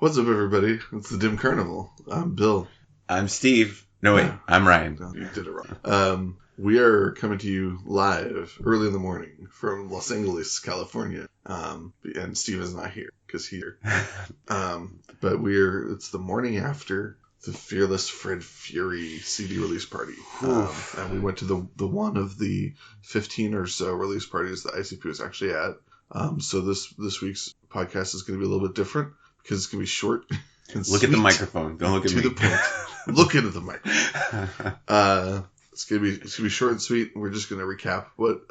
What's up, everybody? It's the Dim Carnival. I'm Bill. I'm Steve. No, wait. I'm Ryan. No, you did it wrong. We are coming to you live early in the morning from Los Angeles, California. And Steve is not here because he's here. But it's the morning after the Fearless Fred Fury CD release party. And we went to the one of the 15 or so release parties that ICP was actually at. So this week's podcast is going to be a little bit different because it's going to be short and Look sweet. at the microphone. Don't look at me. To the point. Look into the microphone. It's gonna be short and sweet. We're just gonna recap what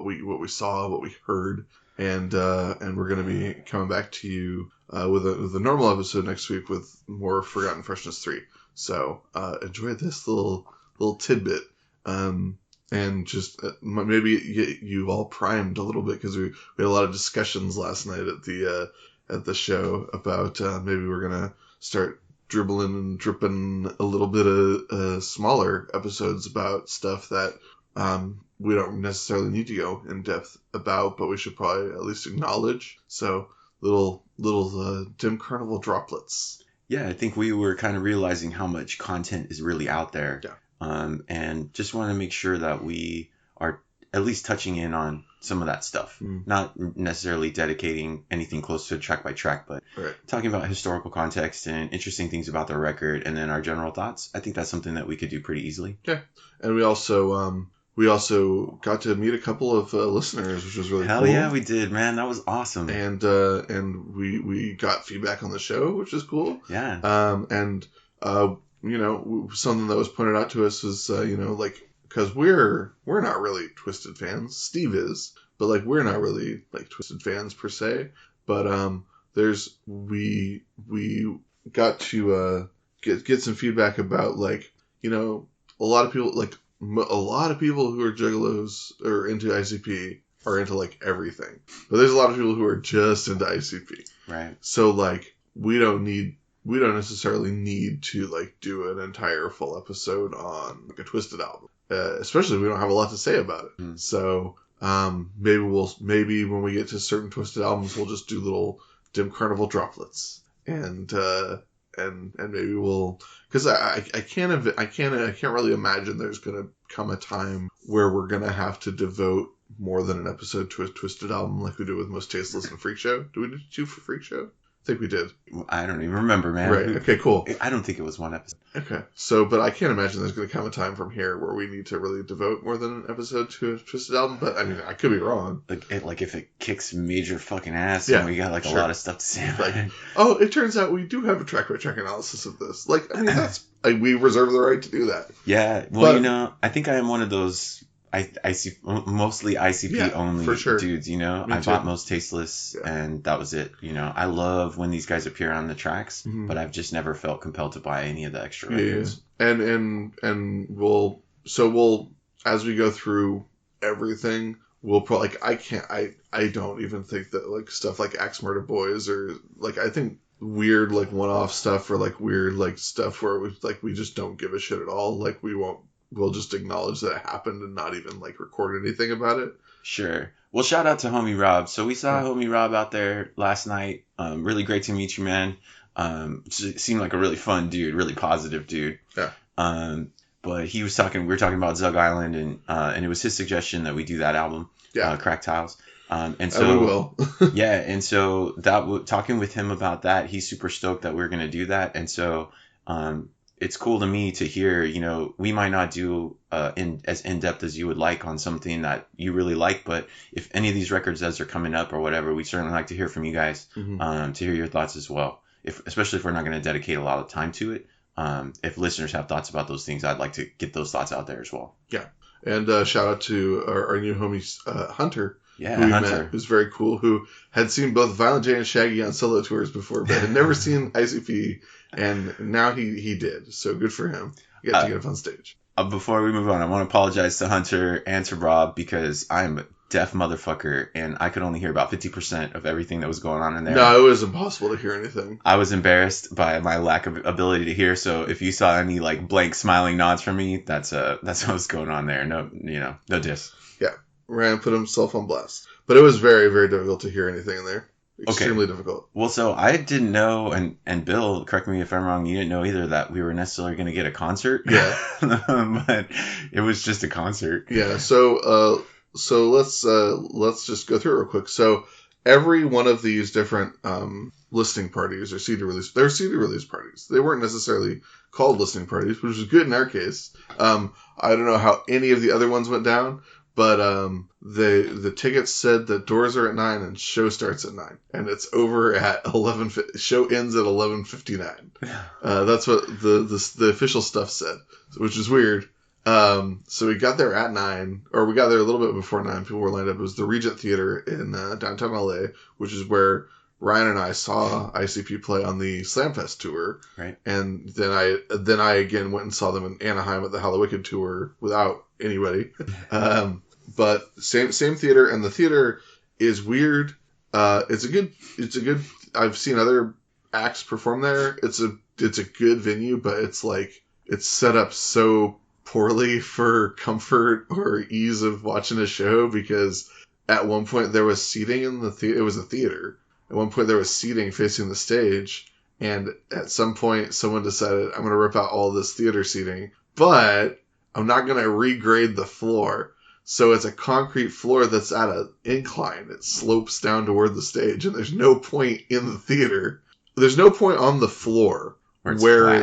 we saw, what we heard, and we're gonna be coming back to you with a normal episode next week with more Forgotten Freshness 3. So enjoy this little tidbit. And just maybe get you all primed a little bit because we had a lot of discussions last night at the show about maybe we're gonna start dribbling and dripping a little bit of smaller episodes about stuff that we don't necessarily need to go in depth about, but we should probably at least acknowledge. So little Dim Carnival droplets. Yeah, I think we were kind of realizing how much content is really out there. Yeah. And just want to make sure that we are at least touching in on some of that stuff. Not necessarily dedicating anything close to track by track, but talking about historical context and interesting things about the record and then our general thoughts. I think that's something that we could do pretty easily. Yeah. And we also got to meet a couple of listeners, which was really cool. Hell yeah, we did, man. That was awesome. And we got feedback on the show, which is cool. Yeah. Something that was pointed out to us was, because we're not really Twisted fans. Steve is, but we're not really Twisted fans per se. But we got to get some feedback about a lot of people who are juggalos or into ICP are into everything, but there's a lot of people who are just into ICP. Right. So we don't necessarily need to do an entire full episode on a Twisted album, especially if we don't have a lot to say about it. So maybe when we get to certain Twisted albums, we'll just do little Dim Carnival droplets, and maybe we'll, because I can't really imagine there's gonna come a time where we're gonna have to devote more than an episode to a Twisted album like we do with Most Tasteless and Freak Show. Do we do 2 for Freak Show? I think we did. I don't even remember, man. Right. Okay, cool. I don't think it was one episode. Okay. So, but I can't imagine there's going to come a time from here where we need to really devote more than an episode to a Twisted album. But, I mean, I could be wrong. If it kicks major fucking ass and we got, a lot of stuff to say about it. Oh, it turns out we do have a track-by-track analysis of this. That's... we reserve the right to do that. Yeah. Well, I think I am one of those... mostly ICP only for sure. dudes, I bought Most Tasteless and that was it. I love when these guys appear on the tracks, but I've just never felt compelled to buy any of the extra records. And we'll as we go through everything, we'll probably I don't even think that stuff like Axe Murder Boys or I think weird one-off stuff or weird stuff where we just don't give a shit at all. We'll just acknowledge that it happened and not even record anything about it. Sure. Well, shout out to Homie Rob. So we saw Homie Rob out there last night. Really great to meet you, man. Seemed like a really fun dude, really positive dude. Yeah. But we were talking about Zug Island and it was his suggestion that we do that album. Yeah. Crack Tiles. And so we will. yeah. And so talking with him about that, he's super stoked that we're going to do that. And so, it's cool to me to hear, we might not do as in-depth as you would like on something that you really like, but if any of these records as they're coming up or whatever, we'd certainly like to hear from you guys, to hear your thoughts as well. Especially if we're not going to dedicate a lot of time to it. If listeners have thoughts about those things, I'd like to get those thoughts out there as well. Yeah. And shout out to our new homie, Hunter. Yeah, who we Hunter. met, who's very cool, who had seen both Violent J and Shaggy on solo tours before, but had never seen ICP, and now he did. So good for him. He got to get up on stage. Before we move on, I want to apologize to Hunter and to Rob because I'm a deaf motherfucker, and I could only hear about 50% of everything that was going on in there. No, it was impossible to hear anything. I was embarrassed by my lack of ability to hear, so if you saw any blank smiling nods from me, that's what was going on there. No, no diss. Yeah. Ryan put himself on blast. But it was very, very difficult to hear anything in there. Extremely difficult. Well, so I didn't know, and Bill, correct me if I'm wrong, you didn't know either that we were necessarily going to get a concert. Yeah. But it was just a concert. Yeah. So let's just go through it real quick. So every one of these different listening parties or CD release, they're CD release parties. They weren't necessarily called listening parties, which was good in our case. I don't know how any of the other ones went down, but the tickets said that doors are at 9 and show starts at 9, and it's over at 11. Show ends at 11:59. That's what the official stuff said, which is weird. So we got there at 9, or we got there a little bit before 9. People were lined up. It was the Regent Theater in downtown LA, which is where Ryan and I saw ICP play on the Slamfest tour. Right. And then I again went and saw them in Anaheim at the Hallowicked tour without anybody. But same theater, and the theater is weird. It's a good. I've seen other acts perform there. It's a good venue, but it's set up so poorly for comfort or ease of watching a show, because at one point there was seating in the theater. It was a theater. At one point there was seating facing the stage, and at some point someone decided, I'm going to rip out all this theater seating, but I'm not going to regrade the floor. So it's a concrete floor that's at an incline. It slopes down toward the stage, and there's no point in the theater. There's no point on the floor where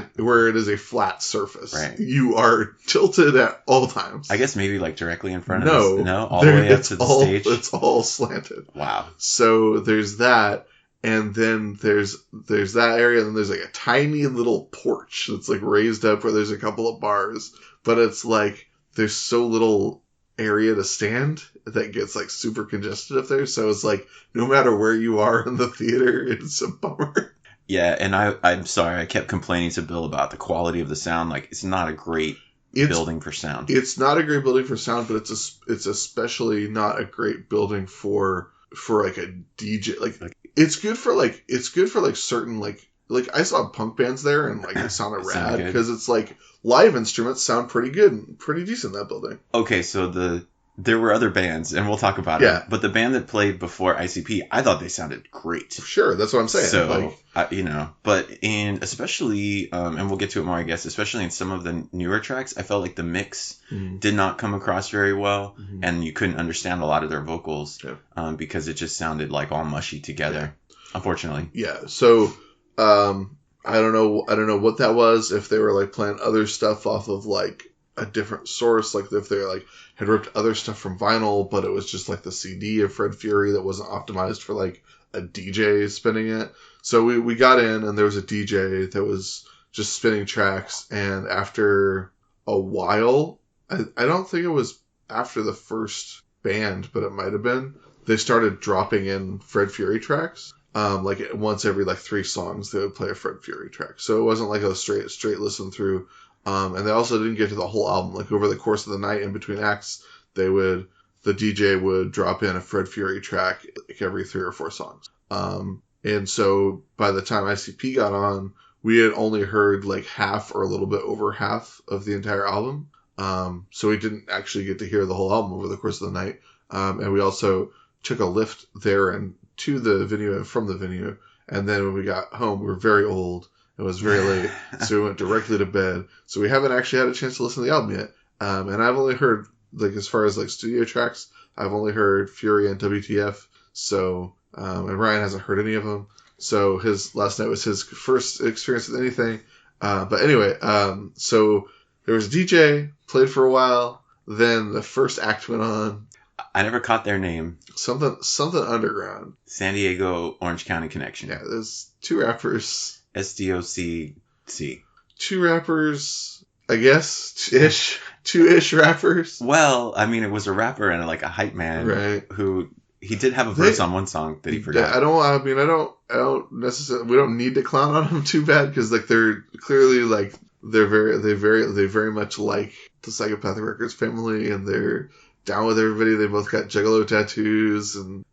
it is a flat surface. Right. You are tilted at all times. I guess maybe like directly in front of No. us. No, all the way up to the stage. It's all slanted. Wow. So there's that, and then there's that area, and then there's like a tiny little porch that's like raised up where there's a couple of bars, but it's like there's so little area to stand that gets like super congested up there. So it's like no matter where you are in the theater, it's a bummer. Yeah, and I'm sorry, I kept complaining to Bill about the quality of the sound. Like, it's not a great building for sound. It's not a great building for sound, but it's especially not a great building for like a DJ. Like it's good for certain like I saw punk bands there, and like it sounded rad because it's like live instruments sound pretty good and pretty decent in that building. Okay, so there were other bands, and we'll talk about it. But the band that played before ICP, I thought they sounded great. Sure, that's what I'm saying. So, but especially, and we'll get to it more, I guess, especially in some of the newer tracks, I felt like the mix did not come across very well, and you couldn't understand a lot of their vocals because it just sounded like all mushy together, unfortunately. Yeah, so I don't know what that was, if they were like playing other stuff off of like a different source, like if they like had ripped other stuff from vinyl, but it was just like the CD of Fred Fury that wasn't optimized for like a DJ spinning it. So we got in, and there was a DJ that was just spinning tracks, and after a while, I don't think it was after the first band, but it might have been, they started dropping in Fred Fury tracks. Like once every like 3 songs they would play a Fred Fury track. So it wasn't like a straight listen through. And they also didn't get to the whole album. Like over the course of the night in between acts, the DJ would drop in a Fred Fury track like every 3 or 4 songs. And so by the time ICP got on, we had only heard like half or a little bit over half of the entire album. So we didn't actually get to hear the whole album over the course of the night. And we also took a lift there and to the venue and from the venue. And then when we got home, we were very old. It was very late, so we went directly to bed. So we haven't actually had a chance to listen to the album yet. And I've only heard, like, as far as like studio tracks, I've only heard Fury and WTF. So, and Ryan hasn't heard any of them. So last night was his first experience with anything. But anyway, so there was a DJ, played for a while. Then the first act went on. I never caught their name. Something underground. San Diego Orange County Connection. Yeah, there's 2 rappers. SDOCC. 2 rappers, I guess, ish. 2-ish rappers. Well, I mean, it was a rapper and like a hype man, right? Who he did have a verse on one song that he forgot. I don't necessarily. We don't need to clown on them too bad, because like they're clearly like they very much like the Psychopathic Records family, and they're down with everybody. They both got Juggalo tattoos, and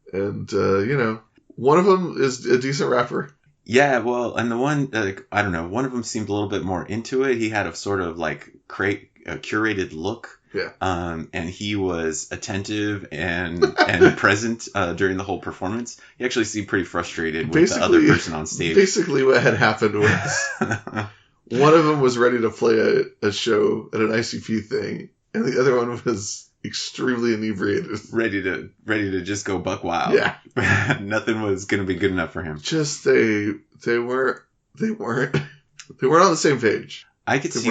one of them is a decent rapper. Yeah, well, and the one, I don't know, one of them seemed a little bit more into it. He had a sort of like a curated look. Yeah. And he was attentive and present during the whole performance. He actually seemed pretty frustrated with the other person on stage. Basically, what had happened was one of them was ready to play a show at an ICP thing, and the other one was extremely inebriated, ready to just go buck wild. Yeah. Nothing was going to be good enough for him. Just they weren't on the same page. I could see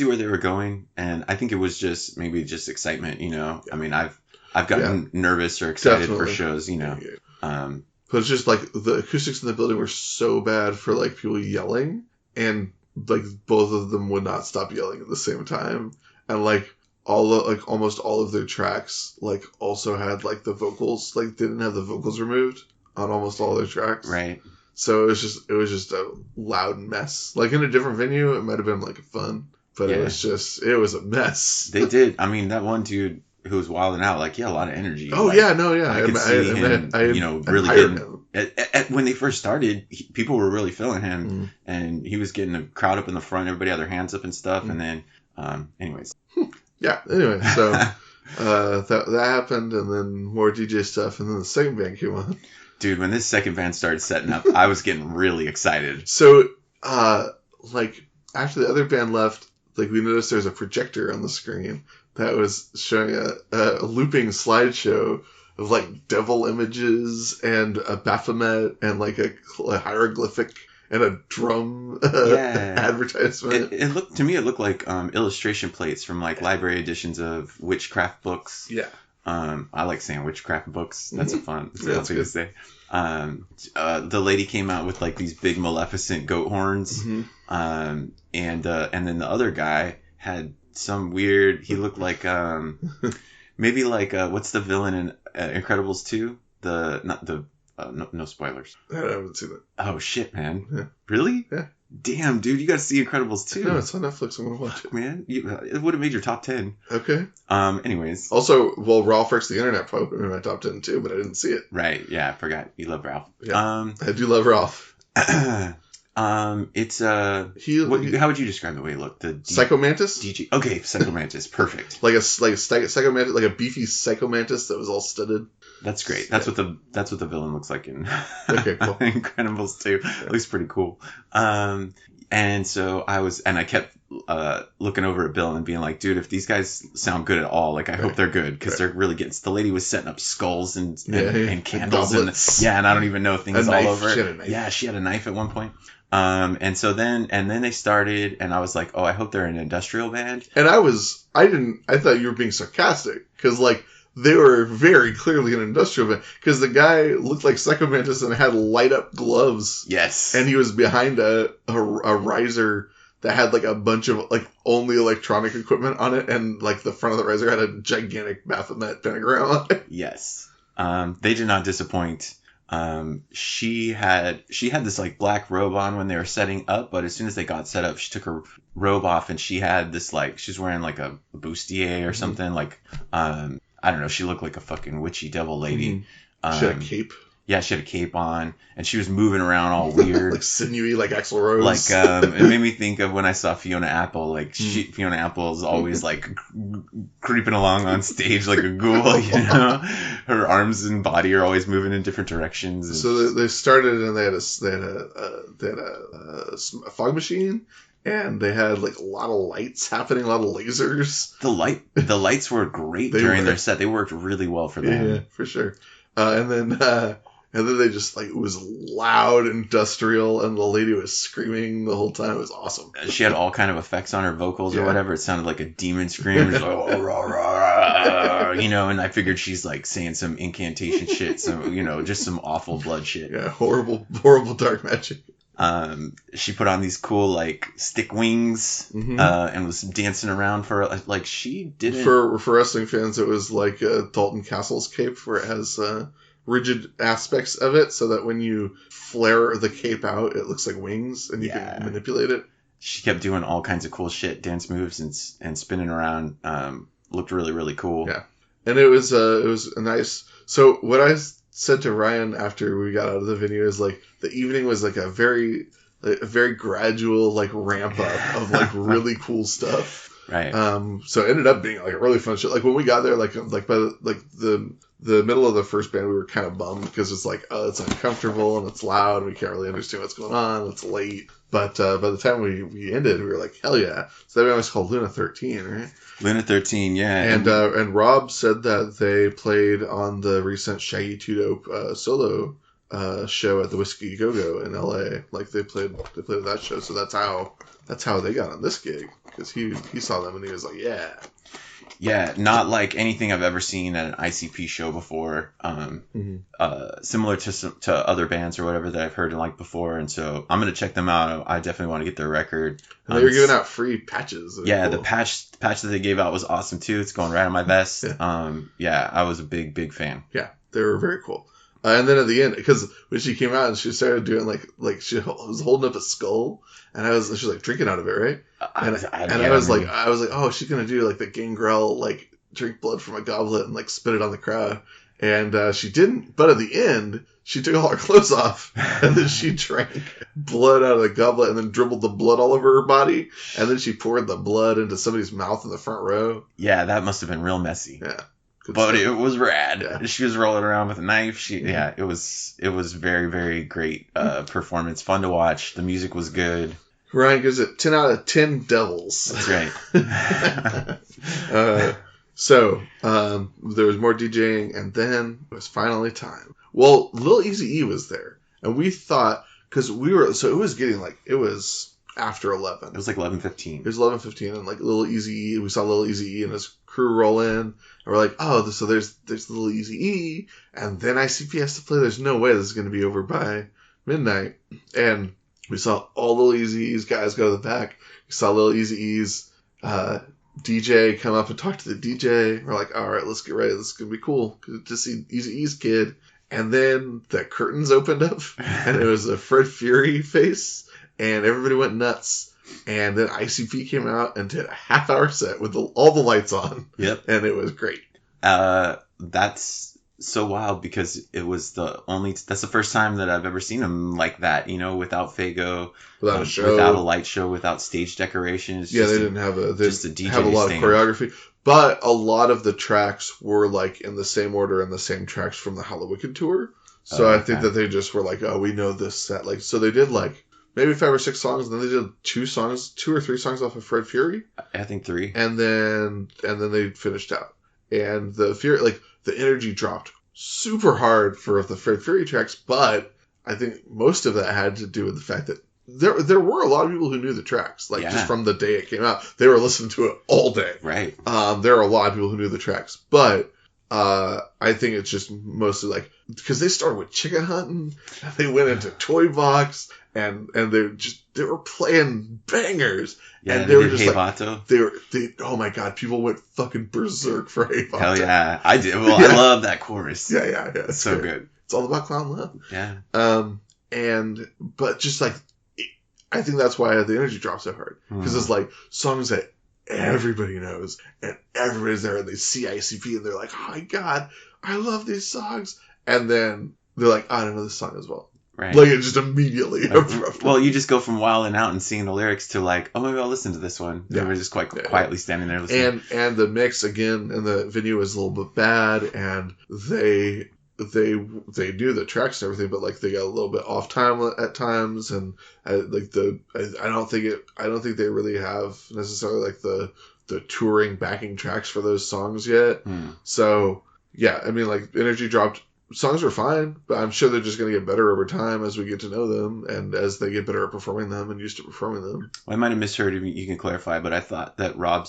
where they were going, and I think it was just maybe just excitement, Yeah. I mean, I've gotten nervous or excited for shows, Yeah. But it's just like the acoustics in the building were so bad for like people yelling, and like both of them would not stop yelling at the same time, and like almost all of their tracks like also had like the vocals didn't have the vocals removed on almost all their tracks. Right. So it was just a loud mess. Like in a different venue, it might have been like fun, but it was a mess. They did. I mean, that one dude who was wilding out, like he had a lot of energy. Oh like, yeah, no, yeah. I could see him, really getting. When they first started, people were really feeling him, and he was getting the crowd up in the front. Everybody had their hands up and stuff, and then, anyways. Yeah. Anyway, so that happened, and then more DJ stuff, and then the second band came on. Dude, when this second band started setting up, I was getting really excited. So, like, after the other band left, like, we noticed there's a projector on the screen that was showing a looping slideshow of, like, devil images and a Baphomet and, like, a hieroglyphic and a drum advertisement. It looked like illustration plates from, like, library editions of witchcraft books. Yeah. I like saying witchcraft books. That's a fun That's thing to say. The lady came out with like these big maleficent goat horns. And then the other guy had some weird, he looked like, maybe like, what's the villain in Incredibles 2? No spoilers. I haven't seen it. Oh shit, man. Yeah. Really? Yeah. Damn, dude, you got to see Incredibles 2. No, it's on Netflix. I'm going to watch it. Man, it would have made your top 10. Okay. Anyways. Also, Ralph Breaks the Internet probably would have been my top 10 too, but I didn't see it. Right. Yeah, I forgot. You love Ralph. Yeah. I do love Ralph. It's how would you describe the way it looked? The Psycho Mantis? DJ. Okay, Psycho Mantis. Perfect. like a Psycho Mantis, like a beefy Psycho Mantis that was all studded. That's great. That's what the villain looks like in okay, cool. Incredibles 2. Yeah. It looks pretty cool. And so I kept looking over at Bill and being like, dude, if these guys sound good at all, like I hope they're good because they're really getting. The lady was setting up skulls and candles and I don't even know things all over. She had a knife. Yeah, she had a knife at one point. And then they started, and I was like, oh, I hope they're an industrial band. And I thought you were being sarcastic because like. They were very clearly an industrial band because the guy looked like Psycho Mantis and had light up gloves. Yes. And he was behind a riser that had like a bunch of like only electronic equipment on it, and like the front of the riser had a gigantic Baphomet pentagram on it. Yes. They did not disappoint. She had this like black robe on when they were setting up, but as soon as they got set up, she took her robe off and she had this like she's wearing like a bustier or something like I don't know. She looked like a fucking witchy devil lady. She had a cape. Yeah, she had a cape on, and she was moving around all weird, like sinewy, like Axl Rose. Like it made me think of when I saw Fiona Apple. Like Fiona Apple is always like creeping along on stage like a ghoul. You know, her arms and body are always moving in different directions. And so they started, and they had a fog machine. And they had like a lot of lights happening, a lot of lasers. The lights were great during their set. They worked really well for them. Yeah, for sure. And then they just like it was loud, industrial, and the lady was screaming the whole time. It was awesome. She had all kind of effects on her vocals or whatever. It sounded like a demon scream. It was like, oh, rah, rah, you know. And I figured she's like saying some incantation shit, some just some awful blood shit. Yeah, horrible dark magic. She put on these cool like stick wings and was dancing around for like she didn't. For wrestling fans, it was like Dalton Castle's cape, where it has rigid aspects of it, so that when you flare the cape out, it looks like wings, and you can manipulate it. She kept doing all kinds of cool shit, dance moves and spinning around. Looked really, really cool. Yeah, and it was a nice. So what I said to Ryan after we got out of the venue is like the evening was like a very gradual like ramp up of like really cool stuff. Right. So it ended up being like a really fun show. Like when we got there, like by the middle of the first band, we were kind of bummed because it's like, oh, it's uncomfortable and it's loud and we can't really understand what's going on. It's late. But by the time we ended, we were like, hell yeah. So that band was called Luna 13, right? Luna 13, yeah. And Rob said that they played on the recent Shaggy 2 Dope solo show at the Whiskey Go-Go in LA. Like they played at that show. So that's how they got on this gig, because he saw them and he was like, yeah. Yeah, not like anything I've ever seen at an ICP show before. Similar to other bands or whatever that I've heard and liked before, and so I'm gonna check them out. I definitely want to get their record. And they were giving out free patches. Yeah, cool. the patch that they gave out was awesome too. It's going right on my vest. Yeah, I was a big fan. Yeah, they were very cool. And then at the end, because when she came out and she started doing like she was holding up a skull, and she was like drinking out of it, right? I was like, oh, she's gonna do like the Gangrel, like drink blood from a goblet and like spit it on the crowd, and she didn't. But at the end, she took all her clothes off, and then she drank blood out of the goblet, and then dribbled the blood all over her body, and then she poured the blood into somebody's mouth in the front row. Yeah, that must have been real messy. Yeah. But it was rad. Yeah. She was rolling around with a knife. It was very, very great performance. Fun to watch. The music was good. Ryan gives it 10 out of 10 devils. That's right. So there was more DJing, and then it was finally time. Well, Lil Eazy-E was there, and we thought, because it was after 11. It was like 11:15. It was 11:15, and like Lil Eazy-E, we saw Lil Eazy-E and his crew roll in, and we're like, oh, so there's Lil Eazy-E, and then ICP has to play. There's no way this is going to be over by midnight. And we saw all Lil Eazy-E's guys go to the back. We saw Lil Eazy-E's DJ come up and talk to the DJ. We're like, all right, let's get ready. This is going to be cool to see Eazy-E's kid. And then the curtains opened up, and it was a Fred Fury face, and everybody went nuts. And then ICP came out and did a half-hour set with all the lights on. Yep. And it was great. That's so wild, because that's the first time that I've ever seen him like that, without Fago, without a show, without a light show, without stage decorations. They didn't have a DJ have a lot stand. of choreography. But a lot of the tracks were like in the same order and the same tracks from the Hallowicked tour. So I think that they just were like, oh, we know this set. Like, so they did like maybe 5 or 6 songs, and then they did 2 or 3 songs off of Fred Fury. I think 3. And then they finished out. And the Fury, like the energy dropped super hard for the Fred Fury tracks, but I think most of that had to do with the fact that there were a lot of people who knew the tracks, like just from the day it came out. They were listening to it all day. Right. There are a lot of people who knew the tracks, but I think it's just mostly like because they started with Chicken Hunting, and they went into Toy Box, and they were playing bangers. Yeah, and they were just Hey like Vato. oh my god, people went fucking berserk for Hey Vato. Hell yeah, I did. Well, I love that chorus. Yeah. It's so good. It's all about clown love. Yeah. But just like, I think that's why the energy drops so hard, because it's like songs that everybody knows and everybody's there and they see ICP and they're like, oh my god, I love these songs, and then they're like, I don't know this song as well. Right. Like, it just immediately. Well, you just go from wilding out and singing the lyrics to like, oh, maybe I'll listen to this one. Yeah. They were just quietly standing there listening. And the mix again in the venue was a little bit bad, and they knew the tracks and everything, but like they got a little bit off time at times, and I don't think they really have necessarily like the touring backing tracks for those songs yet. So yeah, I mean, like energy dropped. Songs were fine, but I'm sure they're just going to get better over time as we get to know them and as they get better at performing them and used to performing them. Well, I might have misheard. You can clarify, but I thought that homie Rob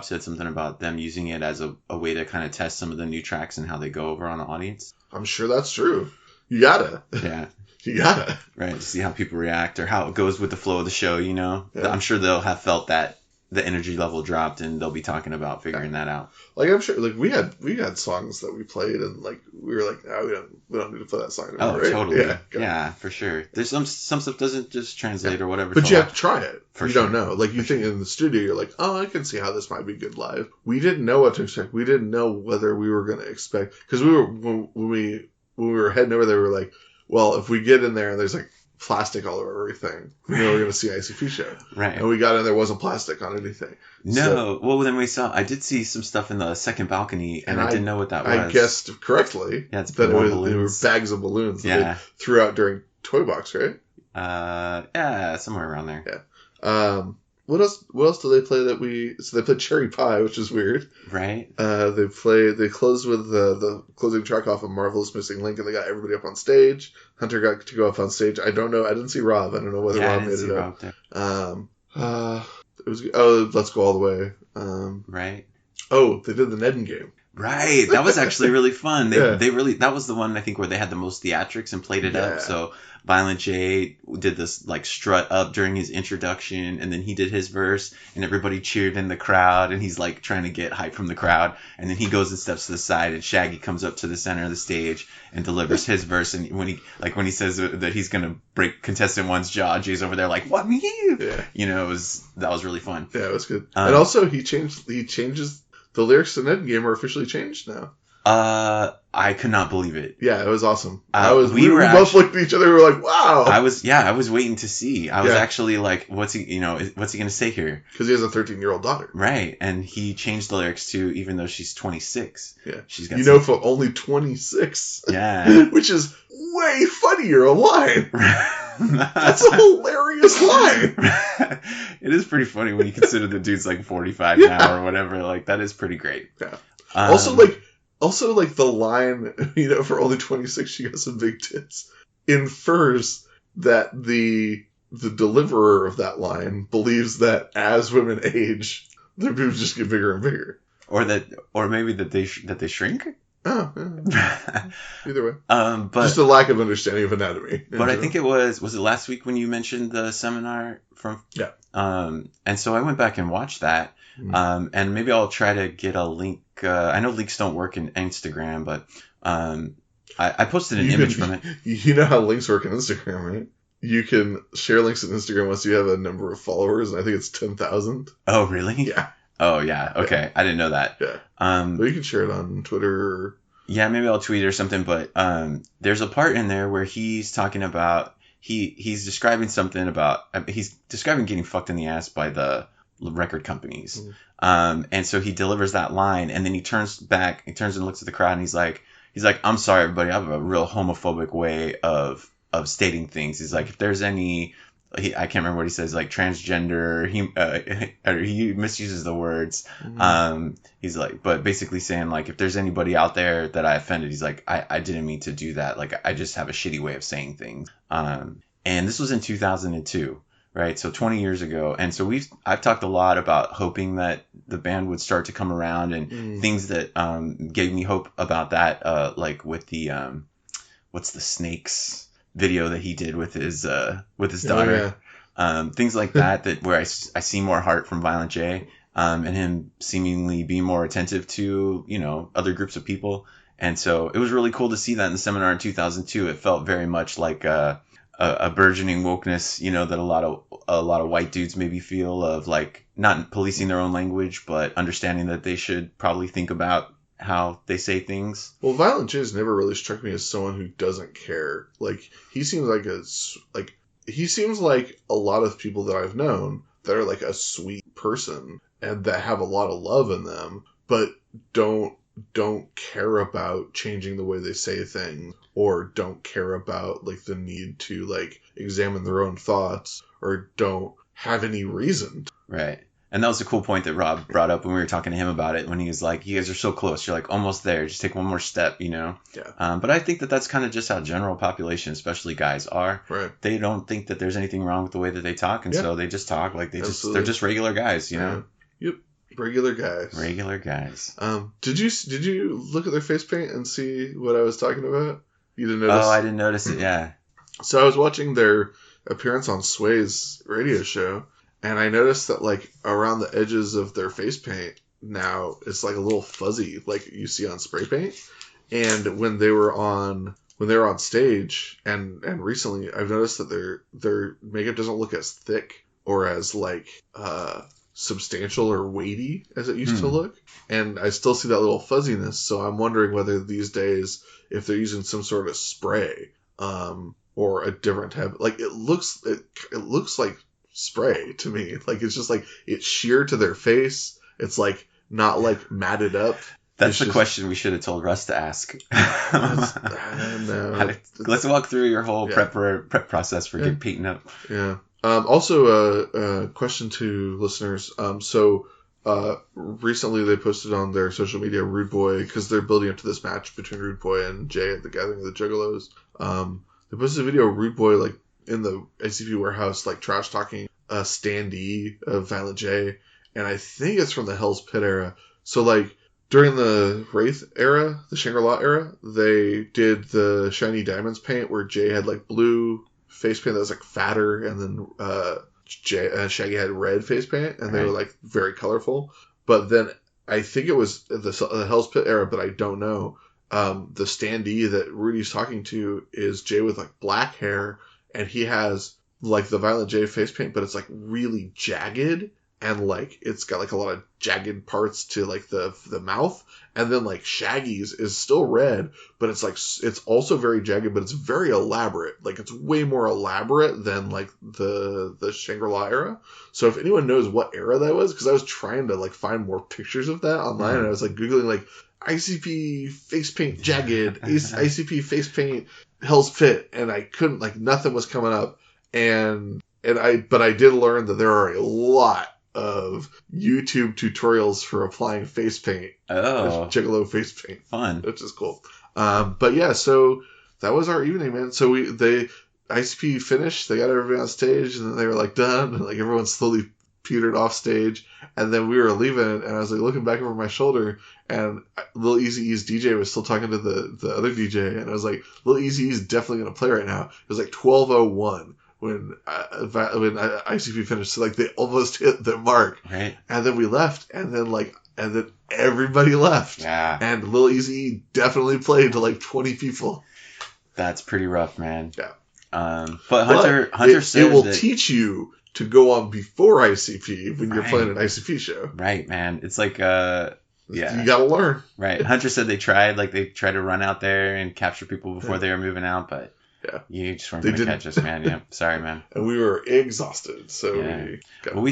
said something about them using it as a way to kind of test some of the new tracks and how they go over on the audience. I'm sure that's true. You gotta. Yeah. You gotta. Right, to see how people react or how it goes with the flow of the show, Yeah. I'm sure they'll have felt that the energy level dropped, and they'll be talking about figuring that out. Like, I'm sure, like, we had songs that we played, and like we were like, no, we don't need to play that song anymore. Oh, right? totally. Yeah, for sure. There's some stuff doesn't just translate or whatever. But you have to try it. You sure. don't know. Like, you think in the studio, you're like, oh, I can see how this might be good live. We didn't know what to expect. We didn't know whether we were going to expect, because when we were heading over there, we were like, well, if we get in there and there's like plastic all over everything. We knew we were going to see ICP show. Right. And we got in, there wasn't plastic on anything. No. Well, then I did see some stuff in the second balcony, and I didn't know what that was. I guessed correctly that it were bags of balloons that they threw out during Toy Box, right? Yeah, somewhere around there. Yeah. What else do they play so they played Cherry Pie, which is weird. Right. They closed with the closing track off of Marvelous Missing Link, and they got everybody up on stage. Hunter got to go up on stage. I don't know. I didn't see Rob. I don't know whether Rob made it up. It was Let's Go All the Way. Right. Oh, they did the Nedden game. Right. That was actually really fun. That was the one, I think, where they had the most theatrics and played it up. So Violent J did this like strut up during his introduction, and then he did his verse, and everybody cheered in the crowd, and he's like trying to get hype from the crowd, and then he goes and steps to the side, and Shaggy comes up to the center of the stage and delivers his verse, and when he says that he's gonna break contestant one's jaw, Jay's over there like, what, me? Yeah. That was really fun. Yeah, it was good. And also he changes the lyrics to Nedden game are officially changed now. I could not believe it. Yeah, it was awesome. We both looked at each other. We were like, "Wow!" I was waiting to see. I was actually like, "What's he gonna say here?" Because he has a 13-year-old daughter, right? And he changed the lyrics to even though she's 26. Yeah, she's got for only 26. Yeah, which is way funnier a line. That's a hilarious line. It is pretty funny when you consider the dude's like 45 now or whatever. Like that is pretty great. Yeah. Also, the line, for only 26, she got some big tits, infers that the deliverer of that line believes that as women age, their boobs just get bigger and bigger. Or maybe that they shrink. Oh, yeah. Either way. But just a lack of understanding of anatomy. But I think it was it last week when you mentioned the seminar from? Yeah. And so I went back and watched that. And maybe I'll try to get a link. I know links don't work in Instagram, but I posted an image from it. You know how links work in Instagram, right? You can share links on Instagram once you have a number of followers, and I think it's 10,000. Oh, really? Yeah. Oh, yeah. Okay. Yeah. I didn't know that. Yeah. But you can share it on Twitter. Yeah, maybe I'll tweet or something. But there's a part in there where he's talking about he's describing something about he's describing getting fucked in the ass by the record companies. And so he delivers that line, and then he turns and looks at the crowd, and he's like, I'm sorry, everybody, I have a real homophobic way of stating things. He's like, if there's any, I can't remember what he says, like transgender, he misuses the words. He's like, but basically saying like, if there's anybody out there that I offended, he's like, I didn't mean to do that. Like, I just have a shitty way of saying things. And this was in 2002. Right, so 20 years ago, and so I've talked a lot about hoping that the band would start to come around, and things that gave me hope about that, like with the what's the Snakes video that he did with his daughter, things like that where I see more heart from Violent J, and him seemingly being more attentive to other groups of people, and so it was really cool to see that in the seminar in 2002. It felt very much like a burgeoning wokeness, that a lot of white dudes maybe feel, of like not policing their own language, but understanding that they should probably think about how they say things. Well, Violent J has never really struck me as someone who doesn't care. Like, he seems like a lot of people that I've known that are like a sweet person and that have a lot of love in them, but don't care about changing the way they say things, or don't care about like the need to like examine their own thoughts, or don't have any reason. Right. And that was a cool point that Rob brought up when we were talking to him about it, when he was like, you guys are so close. You're like almost there. Just take one more step, Yeah. But I think that that's kind of just how general population, especially guys, are. Right. They don't think that there's anything wrong with the way that they talk. And so they just talk like they're just regular guys, Yep. Regular guys. Regular guys. Did you look at their face paint and see what I was talking about? You didn't notice? Oh, I didn't notice it. Yeah. So I was watching their appearance on Sway's radio show, and I noticed that like around the edges of their face paint now it's like a little fuzzy, like you see on spray paint. And when they were on stage and recently, I've noticed that their makeup doesn't look as thick or as like substantial or weighty as it used to look, and I still see that little fuzziness. So I'm wondering whether these days, if they're using some sort of spray, or a different type. Like it looks like spray to me. Like it's just like it's sheer to their face. It's like not like matted up. That's the question we should have told Russ to ask. No. Let's walk through your whole prep process for painting up. Yeah. Also, a question to listeners. So recently they posted on their social media Rude Boy, because they're building up to this match between Rude Boy and Jay at the Gathering of the Juggalos. They posted a video of Rude Boy like in the ICP warehouse, like trash talking a standee of Violent J, and I think it's from the Hell's Pit era. So like during the Wraith era, the Shangri-La era, they did the Shiny Diamonds paint where Jay had like blue face paint that was like fatter, and then Shaggy had red face paint, and they were like very colorful. But then I think it was the Hell's Pit era, but I don't know. The standee that Rudy's talking to is Jay with like black hair, and he has like the Violent J face paint, but it's like really jagged, and like it's got like a lot of jagged parts to like the mouth. And then like Shaggy's is still red, but it's like it's also very jagged, but it's very elaborate. Like it's way more elaborate than like the Shangri-La era. So if anyone knows what era that was, because I was trying to like find more pictures of that online, and I was like googling like ICP face paint jagged, ICP face paint Hell's Pit, and I couldn't, like nothing was coming up. But I did learn that there are a lot of YouTube tutorials for applying face paint. Oh, Juggalo face paint. Fun. Which is cool. But yeah, so that was our evening, man. So ICP finished, they got everybody on stage, and then they were like done, and like everyone slowly petered off stage, and then we were leaving, and I was like looking back over my shoulder, and Lil Eazy-E's DJ was still talking to the other DJ, and I was like, Lil Eazy-E's definitely gonna play right now. It was like 12:01 when ICP finished, so like they almost hit the mark, right? And then we left, and then everybody left, yeah. And Lil Eazy definitely played to like 20 people. That's pretty rough, man. Yeah. But Hunter said it will teach you to go on before ICP when you're playing an ICP show. Right, man. It's like yeah. You gotta learn. Right. Hunter said they tried to run out there and capture people before they were moving out, but you just weren't gonna catch us, man. Yeah. Sorry, man. And we were exhausted, so we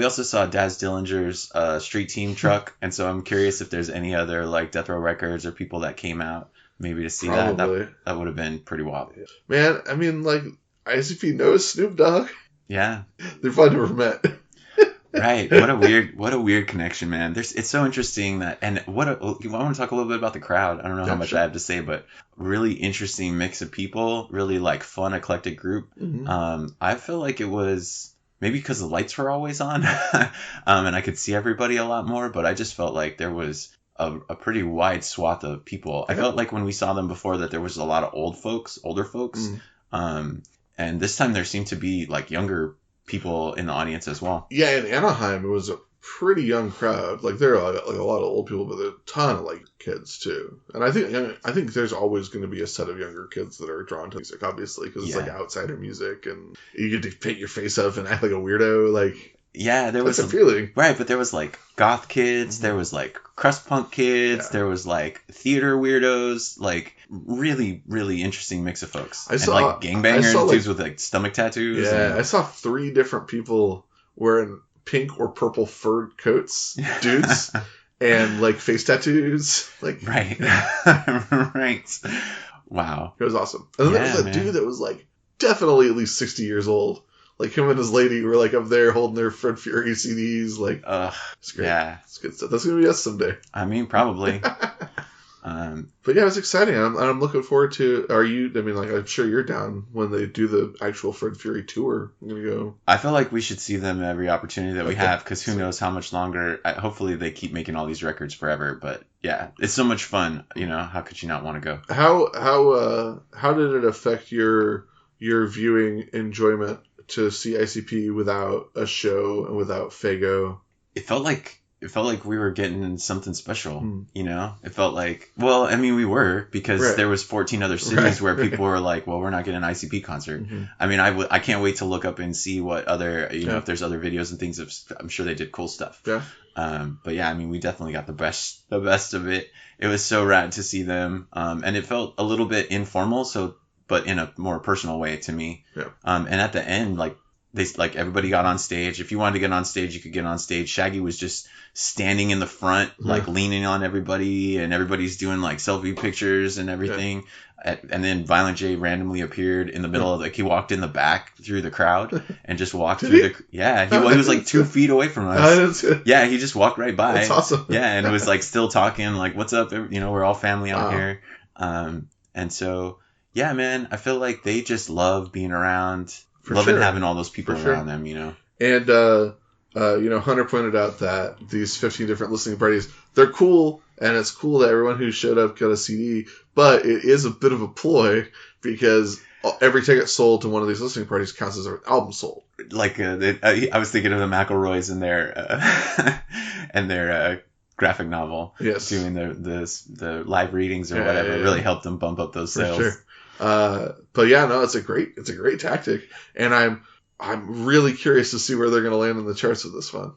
also saw Daz Dillinger's street team truck, and so I'm curious if there's any other like Death Row Records or people that came out maybe to see that. That would have been pretty wild. Yeah. Man, I mean, like ICP knows Snoop Dogg. Yeah. They've probably never met. Right. What a weird connection, man. It's so interesting that, and I want to talk a little bit about the crowd. I don't know how much I have to say, but really interesting mix of people, really like fun, eclectic group. Mm-hmm. I feel like it was maybe because the lights were always on, and I could see everybody a lot more, but I just felt like there was a pretty wide swath of people. I felt like when we saw them before that there was a lot of older folks. And this time there seemed to be like younger people in the audience as well. Yeah, in Anaheim it was a pretty young crowd. Like there are like a lot of old people, but a ton of like kids too. And I think there's always going to be a set of younger kids that are drawn to music, obviously, because it's like outsider music, and you get to paint your face up and act like a weirdo. Like there was a feeling, right? But there was like goth kids, there was like crust punk kids, there was like theater weirdos, like really, really interesting mix of folks. I saw like gangbangers, dudes with like stomach tattoos. Yeah, I saw 3 different people wearing pink or purple furred coats, dudes, and like face tattoos. Like right, right. Wow, it was awesome. And then there was a dude that was like definitely at least 60 years old. Like him and his lady were like up there holding their Fred Fury CDs. Like, it's great. Yeah, it's good stuff. That's gonna be us someday. I mean, probably. But yeah, it's exciting. I'm looking forward to. Are you? I mean, like, I'm sure you're down when they do the actual Fred Fury tour. I'm gonna go. I feel like we should see them every opportunity that we have, because who knows how much longer. Hopefully, they keep making all these records forever. But yeah, it's so much fun. You know, how could you not want to go? How did it affect your viewing enjoyment to see ICP without a show and without Fago? It felt like we were getting something special, you know? It felt like, well, I mean, we were, because there was 14 other cities where people were like, well, we're not getting an ICP concert. Mm-hmm. I mean, I can't wait to look up and see what other, know, if there's other videos and things. I'm sure they did cool stuff. Yeah. But yeah, I mean, we definitely got the best of it. It was so rad to see them. And it felt a little bit informal. So, but in a more personal way to me. Yeah. And at the end, like everybody got on stage. If you wanted to get on stage, you could get on stage. Shaggy was just standing in the front, like leaning on everybody, and everybody's doing like selfie pictures and everything. And then Violent J randomly appeared in the middle of he walked in the back through the crowd and just walked through the he was like 2 feet away from us. Yeah, he just walked right by. That's awesome. Yeah, and it was like still talking like, what's up? We're all family out here. And so yeah, man, I feel like they just love being around. Loving having all those people around them, And, Hunter pointed out that these 15 different listening parties, they're cool, and it's cool that everyone who showed up got a CD, but it is a bit of a ploy because every ticket sold to one of these listening parties counts as an album sold. Like, I was thinking of the McElroys and their graphic novel. Yes. Doing the live readings or whatever. It really helped them bump up those sales. For sure. But yeah, no, it's a great tactic, and I'm really curious to see where they're going to land in the charts with this one.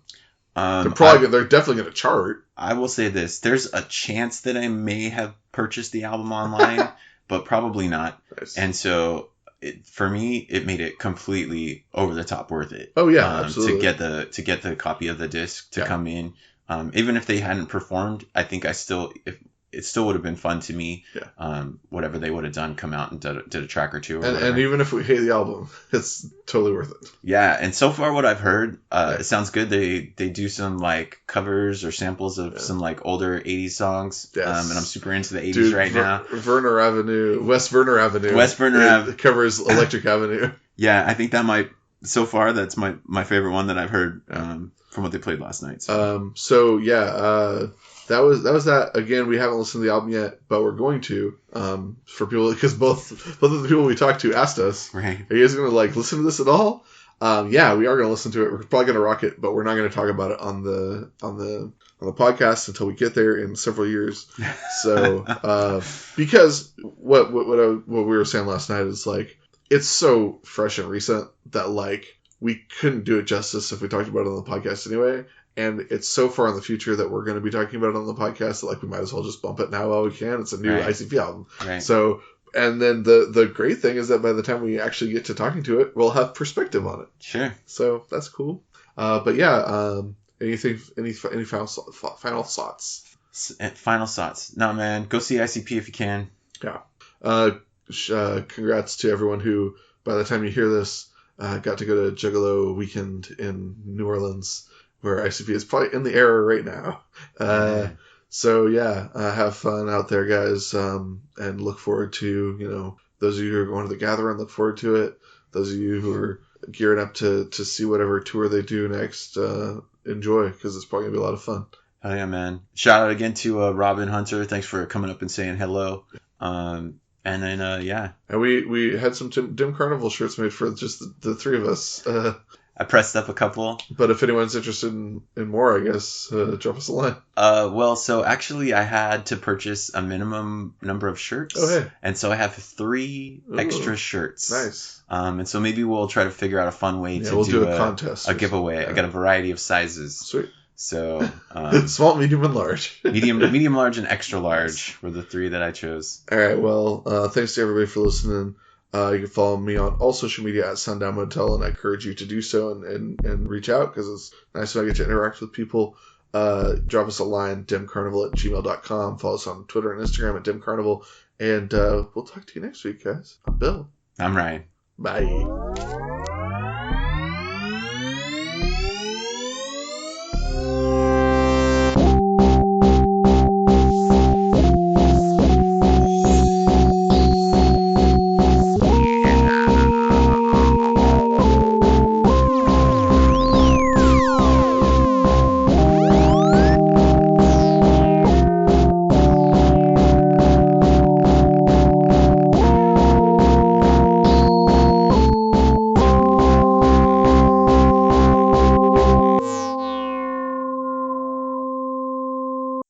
They're definitely going to chart. I will say this: there's a chance that I may have purchased the album online, but probably not. Nice. And so, for me, it made it completely over the top worth it. Oh yeah, absolutely. To get the copy of the disc to come in, even if they hadn't performed, I think it still would have been fun to me. Yeah. Whatever they would have done, come out and did a track or two. And even if we hate the album, it's totally worth it. Yeah, and so far what I've heard, it sounds good. They do some like covers or samples of some like older 80s songs. Yes. And I'm super into the 80s now. West Verner Avenue. It covers Electric Avenue. Yeah, I think that might. So far, that's my favorite one that I've heard from what they played last night. So. That was that. Again, we haven't listened to the album yet, but we're going to. For people, because both of the people we talked to asked us, right. Are you guys going to listen to this at all? Yeah, we are going to listen to it. We're probably going to rock it, but we're not going to talk about it on the podcast until we get there in several years. So because what we were saying last night is like it's so fresh and recent that like we couldn't do it justice if we talked about it on the podcast anyway. And it's so far in the future that we're going to be talking about it on the podcast that like we might as well just bump it now while we can. It's a new ICP album. Right. So, and then the great thing is that by the time we actually get to talking to it, we'll have perspective on it. Sure. So that's cool. But yeah, any final thoughts? Final thoughts. No, man, go see ICP if you can. Yeah. Congrats to everyone who, by the time you hear this, got to go to Juggalo Weekend in New Orleans, where ICP is probably in the air right now. So yeah, have fun out there, guys, and look forward to, those of you who are going to the Gathering, look forward to it. Those of you who are gearing up to see whatever tour they do next, enjoy, because it's probably going to be a lot of fun. Oh yeah, man. Shout out again to Robin Hunter. Thanks for coming up and saying hello. And then, yeah. And we had some Dim Carnival shirts made for just the three of us. I pressed up a couple. But if anyone's interested in more, I guess, drop us a line. Well, so actually I had to purchase a minimum number of shirts. Oh, hey. And so I have 3 extra shirts. Nice. And so maybe we'll try to figure out a fun way to do a contest. A giveaway. Yeah. I got a variety of sizes. Sweet. So small, medium, and large. medium, large, and extra large were the 3 that I chose. All right. Well, thanks to everybody for listening. You can follow me on all social media at Sundown Motel, and I encourage you to do so and reach out because it's nice when I get to interact with people. Drop us a line, dimcarnival@gmail.com. Follow us on Twitter and Instagram at dimcarnival, and we'll talk to you next week, guys. I'm Bill. I'm Ryan. Bye.